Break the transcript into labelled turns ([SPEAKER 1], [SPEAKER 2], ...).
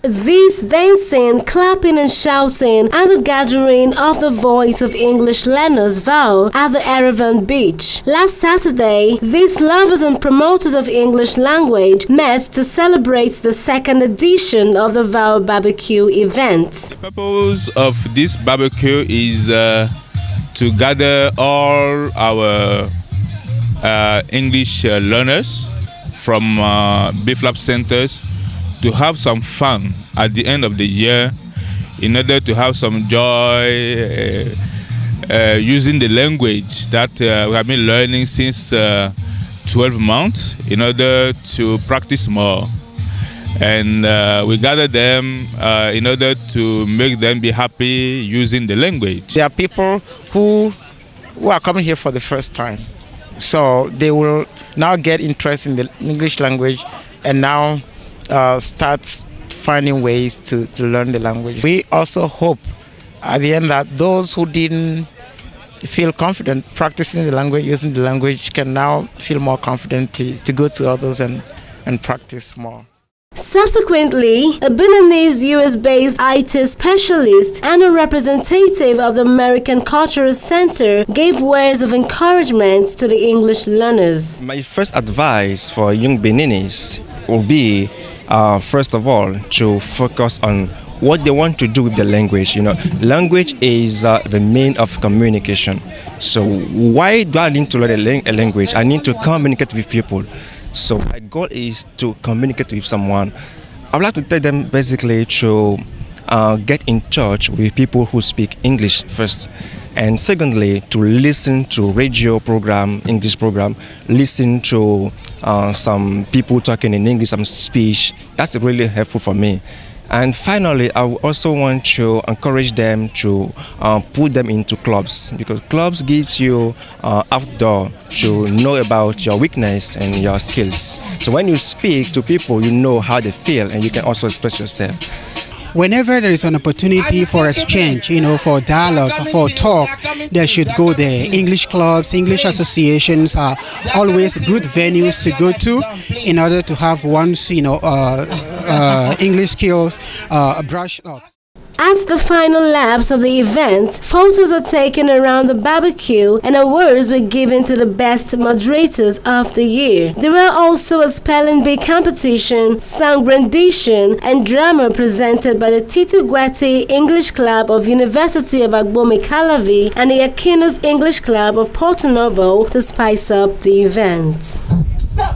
[SPEAKER 1] This dancing, clapping and shouting at the gathering of the Voice of English Learners VOEL at the Yerevan beach. Last Saturday, these lovers and promoters of English language met to celebrate the second edition of the VOEL BBQ event.
[SPEAKER 2] The purpose of this barbecue is to gather all our English learners from BFLAP centers to have some fun at the end of the year in order to have some joy using the language that we have been learning since 12 months in order to practice more. And we gather them in order to make them be happy using the language.
[SPEAKER 3] There are people who are coming here for the first time. So they will now get interest in the English language and now start finding ways to learn the language. We also hope at the end that those who didn't feel confident practicing the language, using the language, can now feel more confident to go to others and practice more.
[SPEAKER 1] Subsequently, a Beninese US-based IT specialist and a representative of the American Cultural Center gave words of encouragement to the English learners.
[SPEAKER 4] My first advice for young Beninese will be, first of all, to focus on what they want to do with the language. Language is the main of communication. So why do I need to learn a language? I need to communicate with people. So my goal is to communicate with someone. I would like to tell them basically to get in touch with people who speak English first. And secondly, to listen to radio program, English program, listen to some people talking in English, some speech. That's really helpful for me. And finally, I also want to encourage them to put them into clubs, because clubs gives you outdoor to know about your weakness and your skills. So when you speak to people, you know how they feel and you can also express yourself.
[SPEAKER 5] Whenever there is an opportunity for exchange, for dialogue, for talk, they should go there. English clubs, English associations are always good venues to go to in order to have one's, English skills brushed up.
[SPEAKER 1] At the final laps of the event, photos are taken around the barbecue and awards were given to the best moderators of the year. There were also a spelling bee competition, song rendition, and drama presented by the Tito Guati English Club of University of Agbome Calavi and the Aquinas English Club of Porto Novo to spice up the event. Stop.